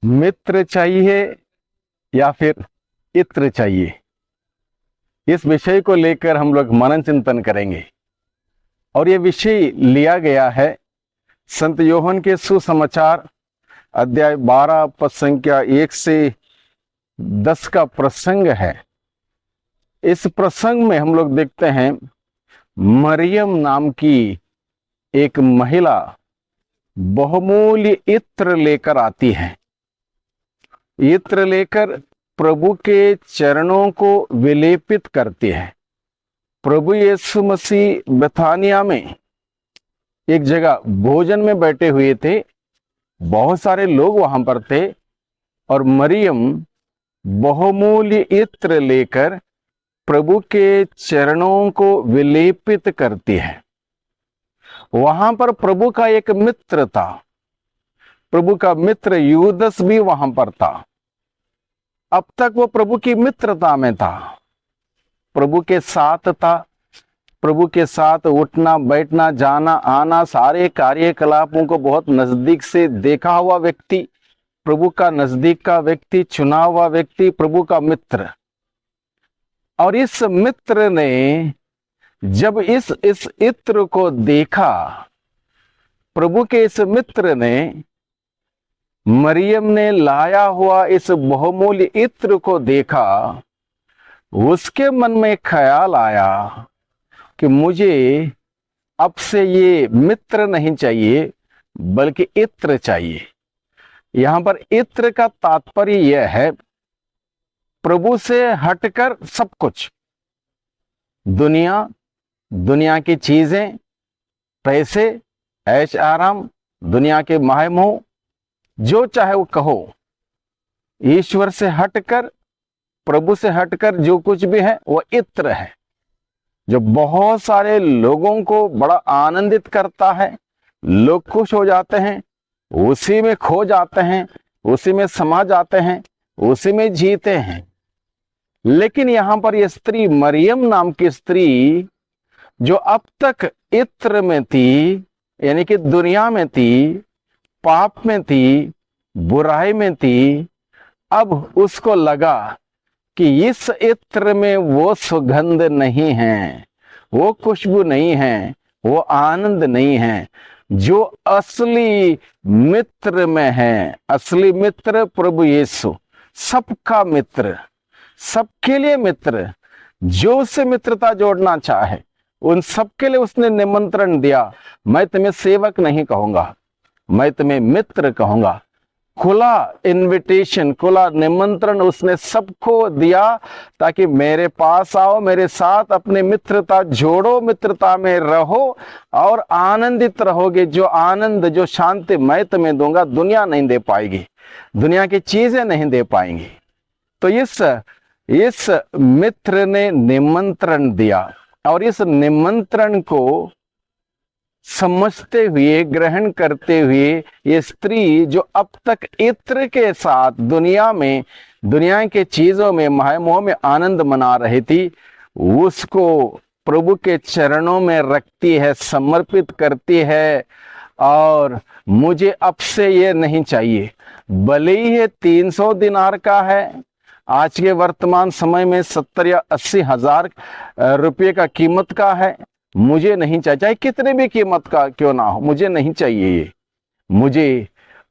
मित्र चाहिए या फिर इत्र चाहिए, इस विषय को लेकर हम लोग मनन चिंतन करेंगे। और ये विषय लिया गया है संत योहन के सुसमाचार अध्याय 12 पद संख्या 1 से 10 का प्रसंग है। इस प्रसंग में हम लोग देखते हैं मरियम नाम की एक महिला बहुमूल्य इत्र लेकर आती है। इत्र लेकर प्रभु के चरणों को विलेपित करती है। प्रभु यीशु मसीह बेथानिया में एक जगह भोजन में बैठे हुए थे, बहुत सारे लोग वहां पर थे, और मरियम बहुमूल्य इत्र लेकर प्रभु के चरणों को विलेपित करती है। वहां पर प्रभु का एक मित्र था, प्रभु का मित्र यूदस भी वहां पर था। अब तक वो प्रभु की मित्रता में था, प्रभु के साथ था, प्रभु के साथ उठना बैठना जाना आना सारे कार्यकलापों को बहुत नजदीक से देखा हुआ व्यक्ति, प्रभु का नजदीक का व्यक्ति, चुना हुआ व्यक्ति, प्रभु का मित्र। और इस मित्र ने जब इस इत्र को देखा, प्रभु के इस मित्र ने मरियम ने लाया हुआ इस बहुमूल्य इत्र को देखा, उसके मन में एक ख्याल आया कि मुझे अब से ये मित्र नहीं चाहिए बल्कि इत्र चाहिए। यहां पर इत्र का तात्पर्य यह है प्रभु से हटकर सब कुछ, दुनिया की चीजें, पैसे, ऐश आराम, दुनिया के माहे मोह, जो चाहे वो कहो, ईश्वर से हटकर, प्रभु से हटकर जो कुछ भी है वो इत्र है, जो बहुत सारे लोगों को बड़ा आनंदित करता है। लोग खुश हो जाते हैं, उसी में खो जाते हैं, उसी में समा जाते हैं, उसी में जीते हैं। लेकिन यहां पर यह स्त्री, मरियम नाम की स्त्री, जो अब तक इत्र में थी, यानी कि दुनिया में थी, पाप में थी, बुराई में थी, अब उसको लगा कि इस इत्र में वो सुगंध नहीं है, वो खुशबू नहीं है, वो आनंद नहीं है जो असली मित्र में है। असली मित्र प्रभु यीशु, सबका मित्र, सबके लिए मित्र, जो उससे मित्रता जोड़ना चाहे उन सबके लिए उसने निमंत्रण दिया। मैं तुम्हें सेवक नहीं कहूंगा, मैं तुम्हें मित्र कहूंगा। खुला इनविटेशन, खुला निमंत्रण उसने सबको दिया, ताकि मेरे पास आओ, मेरे साथ अपने मित्रता जोड़ो, मित्रता में रहो और आनंदित रहोगे। जो आनंद, जो शांति मैं तुम्हें दूंगा, दुनिया नहीं दे पाएगी, दुनिया की चीजें नहीं दे पाएंगी। तो इस मित्र ने निमंत्रण दिया, और इस निमंत्रण को समझते हुए, ग्रहण करते हुए, ये स्त्री जो अब तक इत्र के साथ दुनिया के चीजों में, माया-मोह में आनंद मना रही थी, उसको प्रभु के चरणों में रखती है, समर्पित करती है। और मुझे अब से ये नहीं चाहिए, भले ही ये 300 दिनार का है, आज के वर्तमान समय में 70 या 80 हजार रुपये का कीमत का है, मुझे नहीं चाहिए, चाहे कितने भी कीमत का क्यों ना हो, मुझे नहीं चाहिए ये। मुझे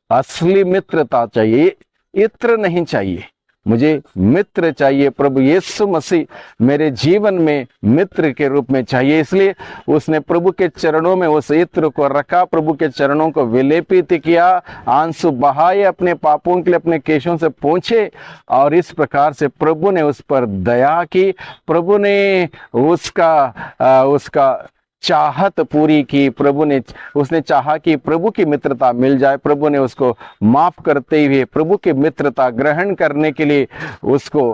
असली मित्रता चाहिए, इत्र नहीं चाहिए, मुझे मित्र चाहिए। प्रभु यीशु मसीह मेरे जीवन में मित्र के रूप में चाहिए। इसलिए उसने प्रभु के चरणों में उस इत्र को रखा, प्रभु के चरणों को विलेपित किया, आंसू बहाए, अपने पापों के लिए अपने केशों से पोंछे, और इस प्रकार से प्रभु ने उस पर दया की। प्रभु ने उसका चाहत पूरी की। उसने चाहा कि प्रभु की मित्रता मिल जाए। प्रभु ने उसको माफ करते हुए प्रभु की मित्रता ग्रहण करने के लिए उसको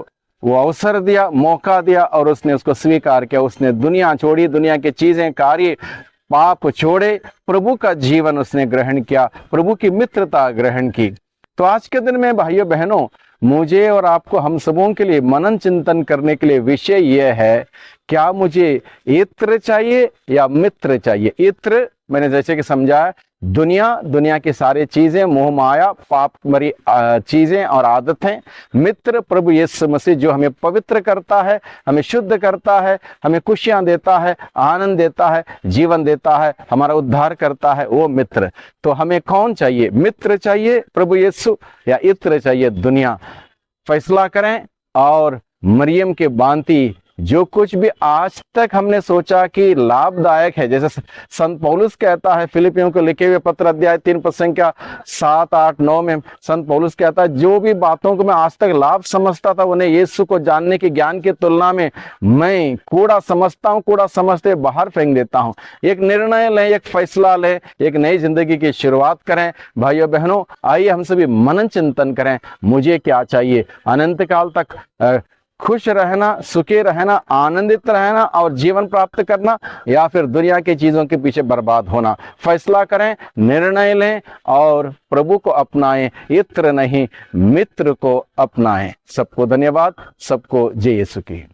वो अवसर दिया, मौका दिया, और उसने उसको स्वीकार किया। उसने दुनिया छोड़ी, दुनिया की चीजें, कार्य, पाप छोड़े, प्रभु का जीवन उसने ग्रहण किया, प्रभु की मित्रता ग्रहण की। तो आज के दिन में भाइयों बहनों, मुझे और आपको, हम सबों के लिए मनन चिंतन करने के लिए विषय यह है, क्या मुझे इत्र चाहिए या मित्र चाहिए? इत्र मैंने जैसे कि समझाया, दुनिया की सारी चीजें, मोह माया, पाप भरी चीजें और आदतें। मित्र प्रभु यीशु मसीह जो हमें पवित्र करता है, हमें शुद्ध करता है, हमें खुशियां देता है, आनंद देता है, जीवन देता है, हमारा उद्धार करता है, वो मित्र। तो हमें कौन चाहिए? मित्र चाहिए प्रभु यीशु या इत्र चाहिए दुनिया? फैसला करें। और मरियम के भांति जो कुछ भी आज तक हमने सोचा कि लाभदायक है, जैसे संत पौलुस कहता है फिलिपियों को लिखे हुए पत्र अध्याय 3 पद संख्या 7, 8, 9 में संत पौलुस कहता है, जो भी बातों को मैं आज तक लाभ समझता था उन्हें यीशु को जानने के ज्ञान की तुलना में मैं कूड़ा समझता हूँ, कूड़ा समझते बाहर फेंक देता हूँ। एक निर्णय लें, एक फैसला लें, एक नई जिंदगी की शुरुआत करें। भाइयों बहनों, आइए हम सभी मनन चिंतन करें, मुझे क्या चाहिए? अनंत काल तक खुश रहना, सुखी रहना, आनंदित रहना और जीवन प्राप्त करना, या फिर दुनिया की चीजों के पीछे बर्बाद होना? फैसला करें, निर्णय लें और प्रभु को अपनाएं, इत्र नहीं मित्र को अपनाएं। सबको धन्यवाद, सबको जय यीशु की।